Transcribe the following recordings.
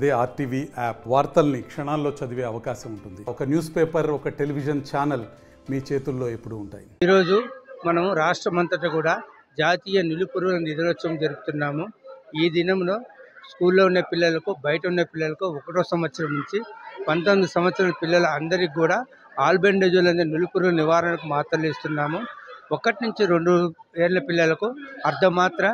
అదే RTV app వార్తల్ని క్షణాల్లో చదివే అవకాశం ఉంటుంది. ఒక న్యూస్ పేపర్, ఒక టెలివిజన్ ఛానల్ మీ చేతుల్లో ఎప్పుడూ ఉంటాయి. ఈరోజు మనం రాష్ట్రమంతటా కూడా జాతీయ నిలుపురుగుల దినోత్సవం జరుపుతున్నాము. ఈ దినంలో స్కూల్లో ఉన్న పిల్లలకు, బయట ఉన్న పిల్లలకు 1వ సంవత్సరం నుంచి 19 సంవత్సరాల పిల్లల అందరికీ కూడా ఆల్బెండజోల్ అనే నిలుపురుగుల నివారణకు మాత్రలు ఇస్తున్నాము. 1 నుంచి 2 ఏళ్ల పిల్లలకు అర్ధమాత్ర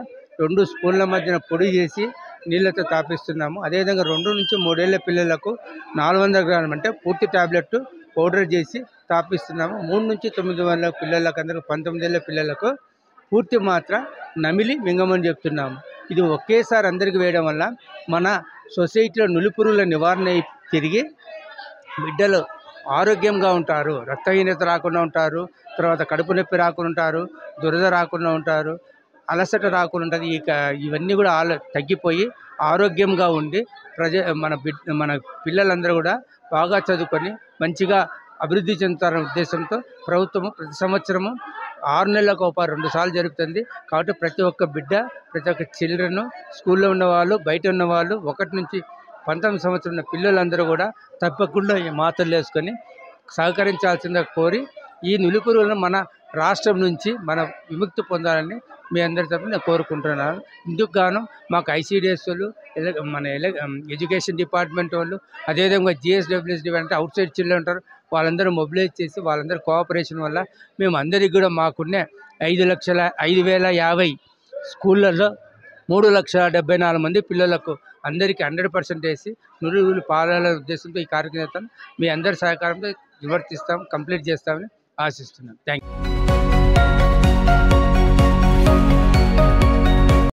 2 స్పూన్ల మధ్యన పొడి చేసి నీళ్ళతో తాపిస్తున్నాము. అదేవిధంగా 2 నుంచి 3 ఏళ్ల పిల్లలకు 400 గ్రాములు అంటే పూర్తి టాబ్లెట్ పౌడర్ చేసి తాపిస్తున్నాము. 3 నుంచి 9 ఏళ్ల పిల్లలకు అందరికి 19 ఏళ్ల పిల్లలకు పూర్తి మాత్ర నమిలి మింగమని చెప్తున్నాము. ఇది ఒకేసారి అందరికి వేయడం వల్ల మన సొసైటీలో నులిపురుగుల నివారణ తిరిగి బిడ్డలు ఆరోగ్యంగా ఉంటారు, రక్తహీనత రాకుండా ఉంటారు, తర్వాత కడుపు నొప్పి రాకుండా ఉంటారు, దురద రాకుండా ఉంటారు, అలసట రాకుండా ఉంటుంది. ఇవన్నీ కూడా తగ్గిపోయి ఆరోగ్యంగా ఉండి మన పిల్లలందరూ కూడా బాగా చదువుకొని మంచిగా అభివృద్ధి చెందుతారనే ఉద్దేశంతో ప్రభుత్వము ప్రతి సంవత్సరము 6 నెలలకు 2 సార్లు జరుగుతుంది. కాబట్టి ప్రతి ఒక్క బిడ్డ, ప్రతి ఒక్క చిల్డ్రన్, స్కూల్లో ఉన్నవాళ్ళు, బయట ఉన్నవాళ్ళు, 1 నుంచి 19 సంవత్సరం ఉన్న పిల్లలందరూ కూడా తప్పకుండా ఈ మాత్రలు వేసుకొని సహకరించాల్సిందిగా కోరి ఈ నులిపురుగులను మన రాష్ట్రం నుంచి మన విముక్తి పొందాలని మీ అందరి తరఫున నేను కోరుకుంటున్నాను. ఇందుకు గాను మాకు ఐసీడీఎస్ వాళ్ళు, మన ఎడ్యుకేషన్ డిపార్ట్మెంట్ వాళ్ళు, అదేవిధంగా జిఎస్డబ్ల్యూఎస్డి అంటే అవుట్ సైడ్ చిల్డ్రన్ ఉంటారు, వాళ్ళందరూ మొబిలైజ్ చేసి వాళ్ళందరూ కోఆపరేషన్ వల్ల మేము అందరికీ కూడా మాకున్న 5,50,050 స్కూళ్ళల్లో 3,74,000 మంది పిల్లలకు అందరికీ 100% వేసి నురుగులు పాలాల ఉద్దేశంతో ఈ కార్యక్రమం మీ అందరి సహకారంతో నిర్వర్తిస్తాం, కంప్లీట్ చేస్తామని ఆశిస్తున్నాం. Thank you.